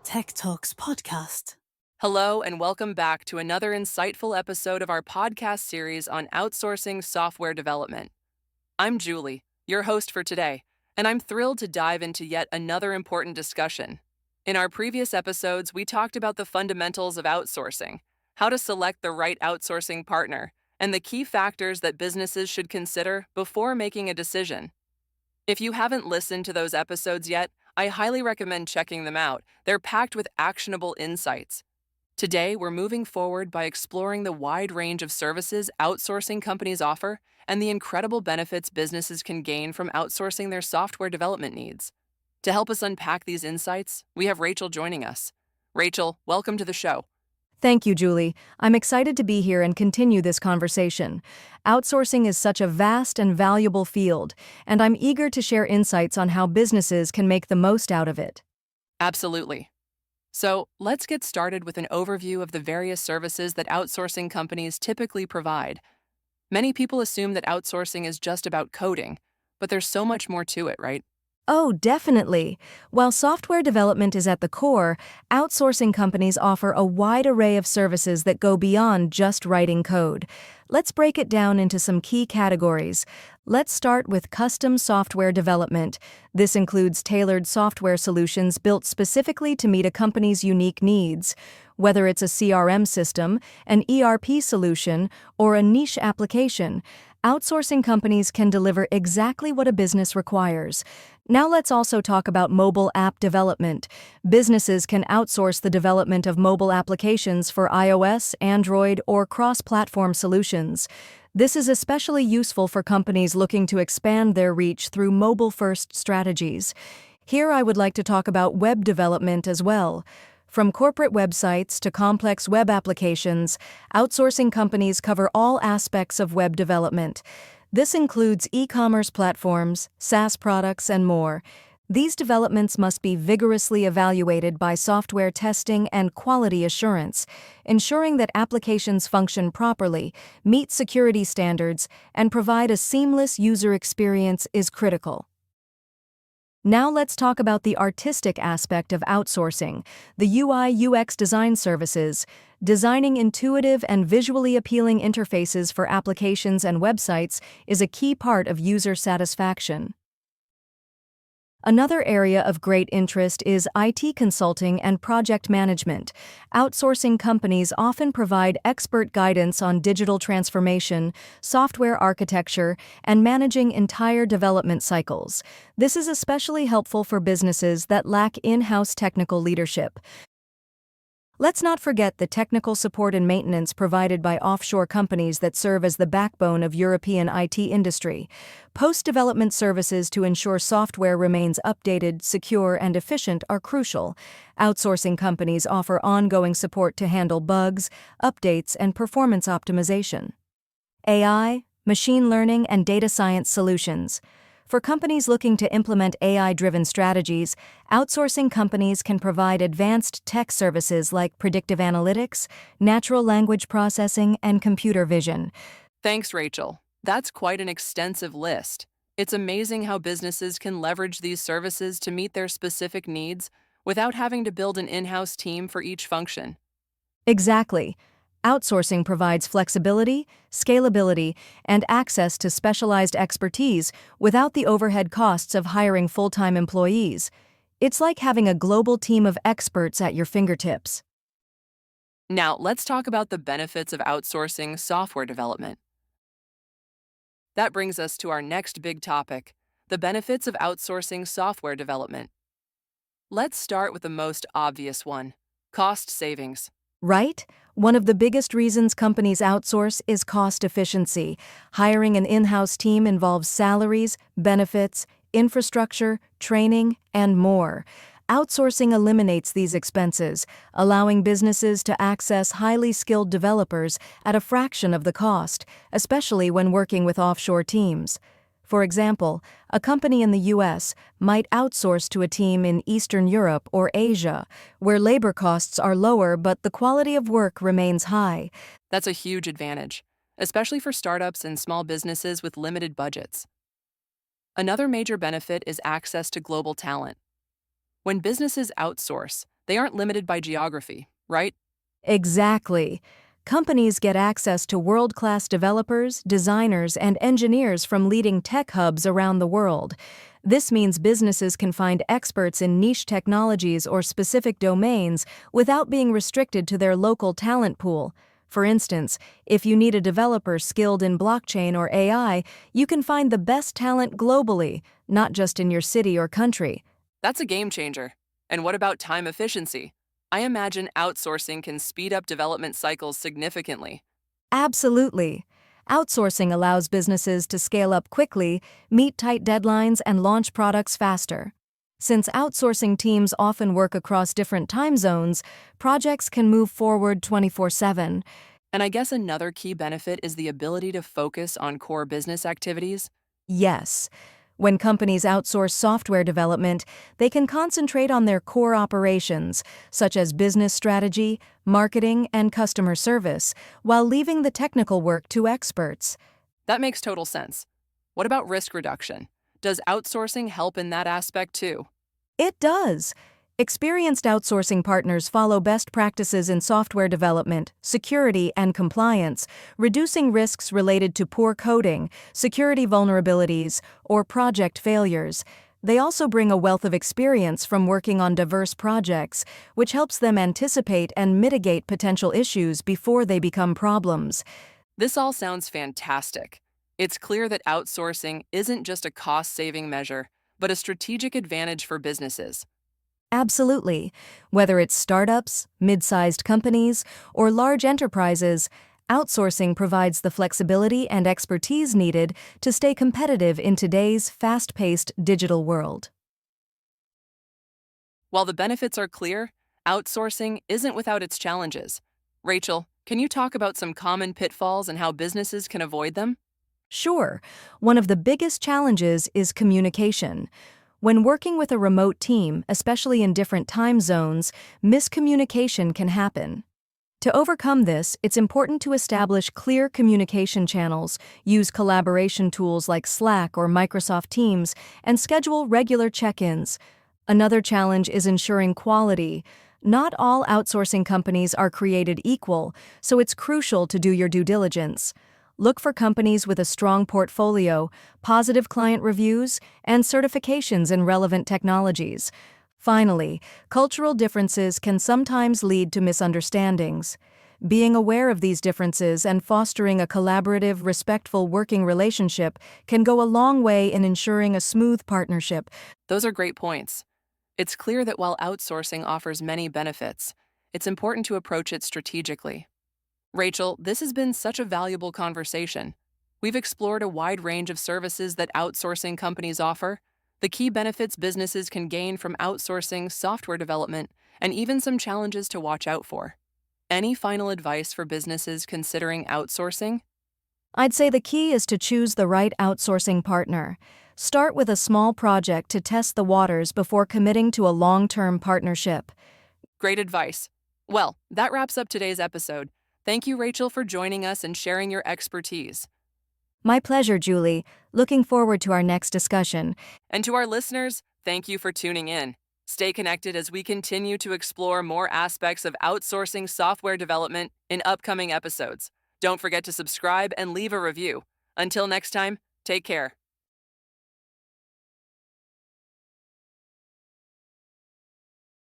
Tech Talks podcast. Hello, and welcome back to another insightful episode of our podcast series on outsourcing software development. I'm Julie, your host for today, and I'm thrilled to dive into yet another important discussion. In our previous episodes, we talked about the fundamentals of outsourcing, how to select the right outsourcing partner, and the key factors that businesses should consider before making a decision. If you haven't listened to those episodes yet, I highly recommend checking them out. They're packed with actionable insights. Today, we're moving forward by exploring the wide range of services outsourcing companies offer and the incredible benefits businesses can gain from outsourcing their software development needs. To help us unpack these insights, we have Rachel joining us. Rachel, welcome to the show. Thank you, Julie. I'm excited to be here and continue this conversation. Outsourcing is such a vast and valuable field, and I'm eager to share insights on how businesses can make the most out of it. Absolutely. So, let's get started with an overview of the various services that outsourcing companies typically provide. Many people assume that outsourcing is just about coding, but there's so much more to it, right? Oh, definitely. While software development is at the core, outsourcing companies offer a wide array of services that go beyond just writing code. Let's break it down into some key categories. Let's start with custom software development. This includes tailored software solutions built specifically to meet a company's unique needs. Whether it's a CRM system, an ERP solution, or a niche application, outsourcing companies can deliver exactly what a business requires. Now let's also talk about mobile app development. Businesses can outsource the development of mobile applications for iOS, Android, or cross-platform solutions. This is especially useful for companies looking to expand their reach through mobile-first strategies. Here I would like to talk about web development as well. From corporate websites to complex web applications, outsourcing companies cover all aspects of web development. This includes e-commerce platforms, SaaS products, and more. These developments must be vigorously evaluated by software testing and quality assurance, ensuring that applications function properly, meet security standards, and provide a seamless user experience is critical. Now let's talk about the artistic aspect of outsourcing, the UI/UX design services. Designing intuitive and visually appealing interfaces for applications and websites is a key part of user satisfaction. Another area of great interest is IT consulting and project management. Outsourcing companies often provide expert guidance on digital transformation, software architecture, and managing entire development cycles. This is especially helpful for businesses that lack in-house technical leadership. Let's not forget the technical support and maintenance provided by offshore companies that serve as the backbone of European IT industry. Post-development services to ensure software remains updated, secure, and efficient are crucial. Outsourcing companies offer ongoing support to handle bugs, updates, and performance optimization. AI, machine learning, and data science solutions. For companies looking to implement AI-driven strategies, outsourcing companies can provide advanced tech services like predictive analytics, natural language processing, and computer vision. Thanks, Rachel. That's quite an extensive list. It's amazing how businesses can leverage these services to meet their specific needs without having to build an in-house team for each function. Exactly. Outsourcing provides flexibility, scalability, and access to specialized expertise without the overhead costs of hiring full-time employees. It's like having a global team of experts at your fingertips. Now, let's talk about the benefits of outsourcing software development. That brings us to our next big topic, the benefits of outsourcing software development. Let's start with the most obvious one, cost savings. Right? One of the biggest reasons companies outsource is cost efficiency. Hiring an in-house team involves salaries, benefits, infrastructure, training, and more. Outsourcing eliminates these expenses, allowing businesses to access highly skilled developers at a fraction of the cost, especially when working with offshore teams. For example, a company in the US might outsource to a team in Eastern Europe or Asia, where labor costs are lower but the quality of work remains high. That's a huge advantage, especially for startups and small businesses with limited budgets. Another major benefit is access to global talent. When businesses outsource, They aren't limited by geography, right? Exactly. Companies get access to world-class developers, designers, and engineers from leading tech hubs around the world. This means businesses can find experts in niche technologies or specific domains without being restricted to their local talent pool. For instance, if you need a developer skilled in blockchain or AI, you can find the best talent globally, not just in your city or country. That's a game changer. And what about time efficiency? I imagine outsourcing can speed up development cycles significantly. Absolutely. Outsourcing allows businesses to scale up quickly, meet tight deadlines, and launch products faster. Since outsourcing teams often work across different time zones, projects can move forward 24/7. And I guess another key benefit is the ability to focus on core business activities. Yes. When companies outsource software development, they can concentrate on their core operations, such as business strategy, marketing, and customer service, while leaving the technical work to experts. That makes total sense. What about risk reduction? Does outsourcing help in that aspect too? It does. Experienced outsourcing partners follow best practices in software development, security, and compliance, reducing risks related to poor coding, security vulnerabilities, or project failures. They also bring a wealth of experience from working on diverse projects, which helps them anticipate and mitigate potential issues before they become problems. This all sounds fantastic. It's clear that outsourcing isn't just a cost-saving measure, but a strategic advantage for businesses. Absolutely. Whether it's startups, mid-sized companies, or large enterprises, outsourcing provides the flexibility and expertise needed to stay competitive in today's fast-paced digital world. While the benefits are clear, outsourcing isn't without its challenges. Rachel, can you talk about some common pitfalls and how businesses can avoid them? Sure, one of the biggest challenges is communication. When working with a remote team, especially in different time zones, miscommunication can happen. To overcome this, it's important to establish clear communication channels, use collaboration tools like Slack or Microsoft Teams, and schedule regular check-ins. Another challenge is ensuring quality. Not all outsourcing companies are created equal, so it's crucial to do your due diligence. Look for companies with a strong portfolio, positive client reviews, and certifications in relevant technologies. Finally, cultural differences can sometimes lead to misunderstandings. Being aware of these differences and fostering a collaborative, respectful working relationship can go a long way in ensuring a smooth partnership. Those are great points. It's clear that while outsourcing offers many benefits, it's important to approach it strategically. Rachel, this has been such a valuable conversation. We've explored a wide range of services that outsourcing companies offer, the key benefits businesses can gain from outsourcing software development, and even some challenges to watch out for. Any final advice for businesses considering outsourcing? I'd say the key is to choose the right outsourcing partner. Start with a small project to test the waters before committing to a long-term partnership. Great advice. Well, that wraps up today's episode. Thank you, Rachel, for joining us and sharing your expertise. My pleasure, Julie. Looking forward to our next discussion. And to our listeners, thank you for tuning in. Stay connected as we continue to explore more aspects of outsourcing software development in upcoming episodes. Don't forget to subscribe and leave a review. Until next time, take care.